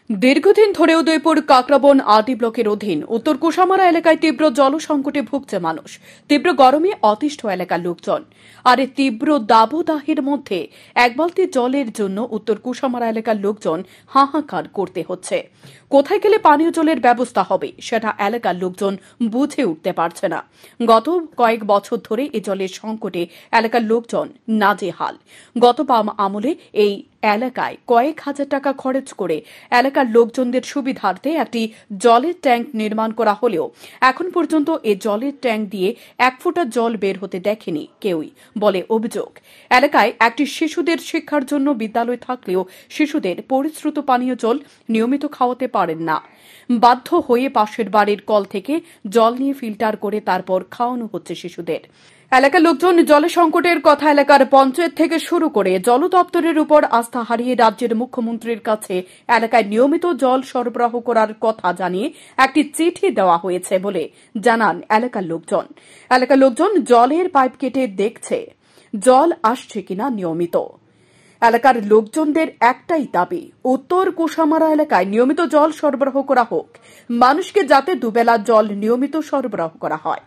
দীর্ঘদিন ধরে উদয়পুর কাকরাবন আরডি ব্লকের অধীন উত্তর কুশামারা এলাকায় তীব্র জলসংকটে ভুগছে মানুষ। তীব্র গরমে অতিষ্ঠ এলাকার লোকজন। আর এই তীব্র দাবদাহের মধ্যে এক বালতি জলের জন্য উত্তর কুশামারা এলাকার লোকজন হাহাকার করতে হচ্ছে। কোথায় গেলে পানীয় জলের ব্যবস্থা হবে সেটা এলাকার লোকজন বুঝে উঠতে পারছে না। গত কয়েক বছর ধরে এই জলের সংকটে এলাকার লোকজন নাজেহাল। গত বাম আমলে এই এলাকায় কয়েক হাজার টাকা খরচ করে এলাকার লোকজনদের সুবিধার্থে একটি জলের ট্যাঙ্ক নির্মাণ করা হলেও এখন পর্যন্ত এই জলের ট্যাঙ্ক দিয়ে এক ফোঁটা জল বের হতে দেখেনি কেউই বলে অভিযোগ। এলাকায় একটি শিশুদের শিক্ষার জন্য বিদ্যালয় থাকলেও শিশুদের পরিশ্রুত পানীয় জল নিয়মিত খাওয়াতে পারেন না। বাধ্য হয়ে পাশের বাড়ির কল থেকে জল নিয়ে ফিল্টার করে তারপর খাওয়ানো হচ্ছে শিশুদের। এলাকার লোকজন জলের সংকটের কথা এলাকার পঞ্চায়েত থেকে শুরু করে জল দপ্তরের উপর আস্থা হারিয়ে রাজ্যের মুখ্যমন্ত্রীর কাছে এলাকায় নিয়মিত জল সরবরাহ করার কথা জানিয়ে একটি চিঠি দেওয়া হয়েছে বলে জানান এলাকার লোকজন। এলাকার লোকজন জলের পাইপ কেটে দেখছে জল আসছে কিনা নিয়মিত। এলাকার লোকজনদের একটাই দাবি, উত্তর কুশামারা এলাকায় নিয়মিত জল সরবরাহ করা হোক, মানুষকে যাতে দুবেলা জল নিয়মিত সরবরাহ করা হয়।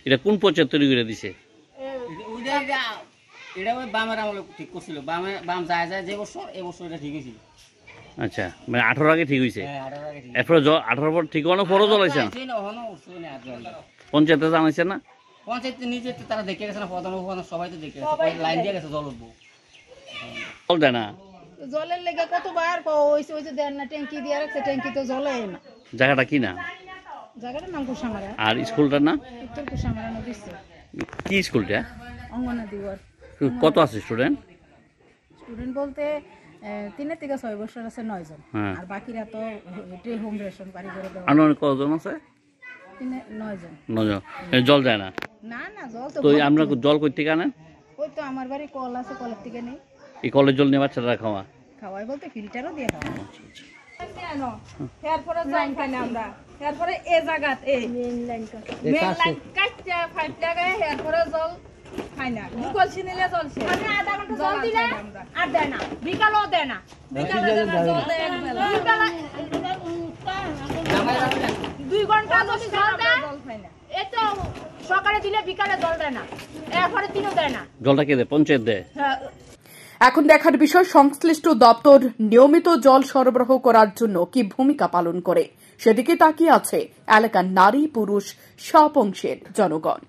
এটা কোন পর্যায়ে তৈরি করে দিছে? আচ্ছা, মানে 18 আগে ঠিক হয়েছে। এরপরে 18 পর ঠিক হওয়ার পরও জল আছে না? পঞ্চায়েতে জানাইছে না? পঞ্চায়েত নিজে তারা দেখে গেছে না, প্রধান সবাই তো দেখে গেছে, লাইন দিয়ে গেছে জল উঠবো। জল দেয় না, জলের লেগে কতবার ওইসে দেন না, ট্যাঙ্কি দিয়ে রাখছে, ট্যাঙ্কি তো জলে না। জায়গাটা কি না? জায়গাটার নাম কুশামারা। আর স্কুলটার না? উত্তর কুশামারা নদী। কি স্কুলটা? অঙ্গনাদি ওয়ার্ড। কত আছে স্টুডেন্ট? স্টুডেন্ট বলতে 3 থেকে 6 বছর আছে 9 জন। আর বাকিরা তো হোম রেশন বাড়ি করে দেওয়া। আনুমানিক কতজন আছে? 9 জন। 9 জন। জল যায় না? না না, জল তো আমরা জল কই থেকে আনেন? ওই তো আমার বাড়ি কল আছে, কলের থেকে নেই। এই কলের জল নিয়ে বাচ্চারা খাওয়াই বলতে ফিল্টারও দিয়ে খাওয়া। এরপরে যাই কেন আমরা, এরপরে এই জায়গাত এই মেইন লাইন কাটতে পাইপ লাগায়, এরপরে জল খাই না। বিকল ছিনিলে জল সে আমি আধা ঘন্টা জল দিলে আর দেয় না, বিকালও দেয় না, বিকালে জল দেয় একবেলা, বিকালে 2 ঘন্টা যদি জল দেয় এই তো সকালে দিলে বিকালে জল দেয় না, এরপরে দিনও দেয় না। জলটা কে দেয়? পঞ্চায়েত দেয়। এখন দেখার বিষয় সংশ্লিষ্ট দপ্তর নিয়মিত জল সরবরাহ করার জন্য কি ভূমিকা পালন করে সেদিকে তাকিয়ে আছে এলাকার নারী পুরুষ সব অংশের জনগণ।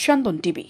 স্পন্দন টিভি।